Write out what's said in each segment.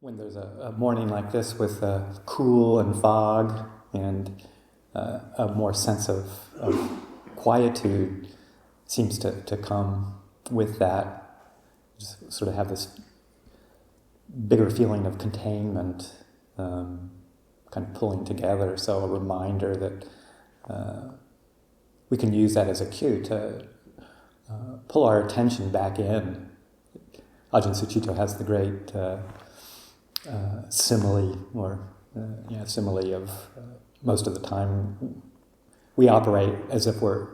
When there's a morning like this with cool and fog and a more sense of quietude seems to come with that, just sort of have this bigger feeling of containment, kind of pulling together. So a reminder that we can use that as a cue to pull our attention back in. Ajahn Sucitto has the great simile of most of the time we operate as if we're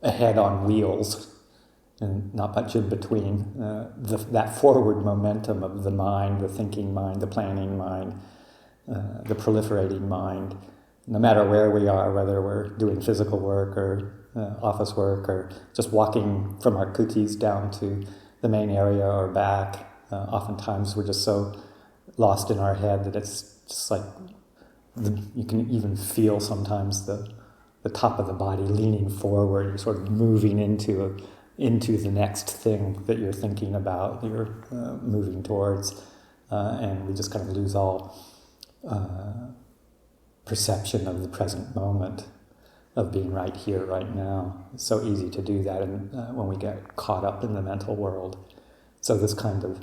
a head on wheels and not much in between. That forward momentum of the mind, the thinking mind, the planning mind, the proliferating mind, no matter where we are, whether we're doing physical work or office work or just walking from our kutis down to the main area or back, oftentimes we're just so lost in our head that it's just like you can even feel sometimes the top of the body leaning forward. You're sort of moving into the next thing that you're thinking about, that you're moving towards, and we just kind of lose all perception of the present moment, of being right here, right now. It's so easy to do that when we get caught up in the mental world. So this kind of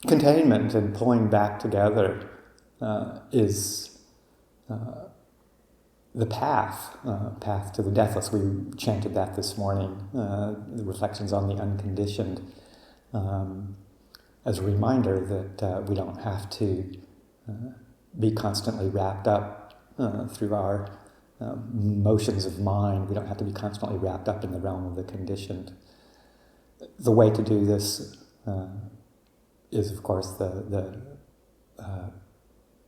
containment and pulling back together is the path to the deathless. We chanted that this morning, the reflections on the unconditioned, as a reminder that we don't have to be constantly wrapped up through our motions of mind. We don't have to be constantly wrapped up in the realm of the conditioned. The way to do this is, of course, the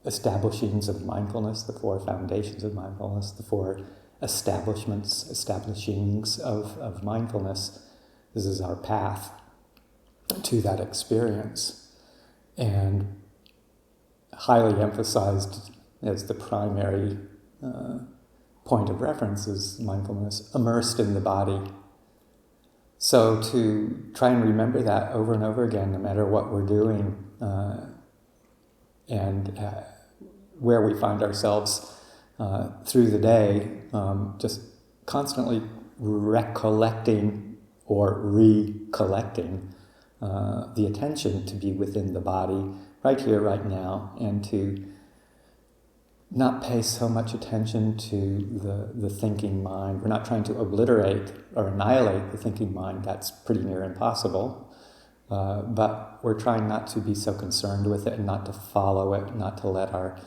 establishings of mindfulness, the four foundations of mindfulness, the four establishings of mindfulness. This is our path to that experience. And highly emphasized as the primary point of reference is mindfulness immersed in the body. So to try and remember that over and over again, no matter what we're doing, and where we find ourselves through the day, just constantly recollecting or recollecting the attention to be within the body, right here, right now, and to not pay so much attention to the thinking mind. We're not trying to obliterate or annihilate the thinking mind. That's pretty near impossible. But we're trying not to be so concerned with it and not to follow it, not to let our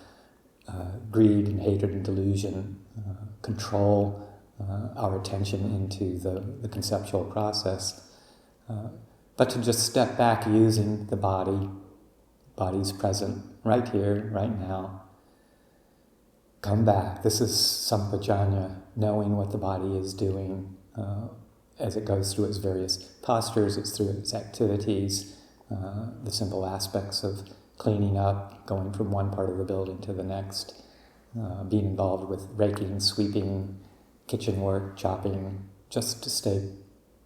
greed and hatred and delusion control our attention into the conceptual process. But to just step back using the body's present right here, right now. Come back. This is sampajanya, knowing what the body is doing as it goes through its various postures, it's through its activities, the simple aspects of cleaning up, going from one part of the building to the next, being involved with raking, sweeping, kitchen work, chopping, just to stay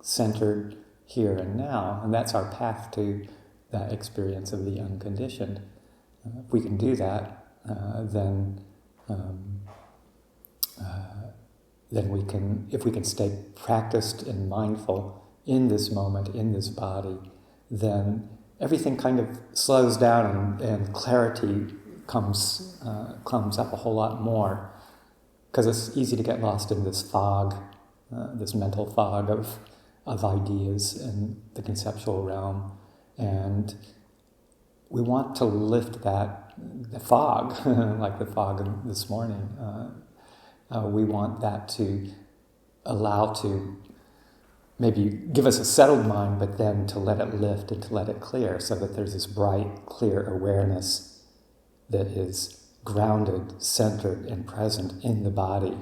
centered here and now. And that's our path to that experience of the unconditioned. If we can do that, then we can, if we can stay practiced and mindful in this moment, in this body, then everything kind of slows down and clarity comes up a whole lot more, because it's easy to get lost in this fog, this mental fog of ideas and the conceptual realm, and we want to lift the fog, like the fog this morning. We want that to allow to maybe give us a settled mind, but then to let it lift and to let it clear, so that there's this bright, clear awareness that is grounded, centered, and present in the body.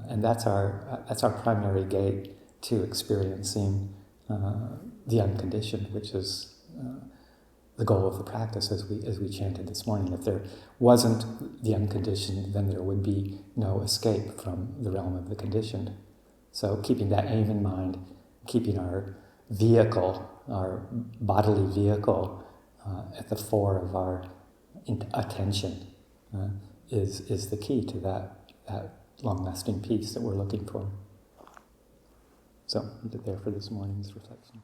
And that's our primary gate to experiencing the unconditioned, which is the goal of the practice, as we chanted this morning. If there wasn't the unconditioned, then there would be no escape from the realm of the conditioned. So keeping that aim in mind, keeping our vehicle, our bodily vehicle, at the fore of our attention is the key to that long-lasting peace that we're looking for. So, leave it there for this morning's reflection.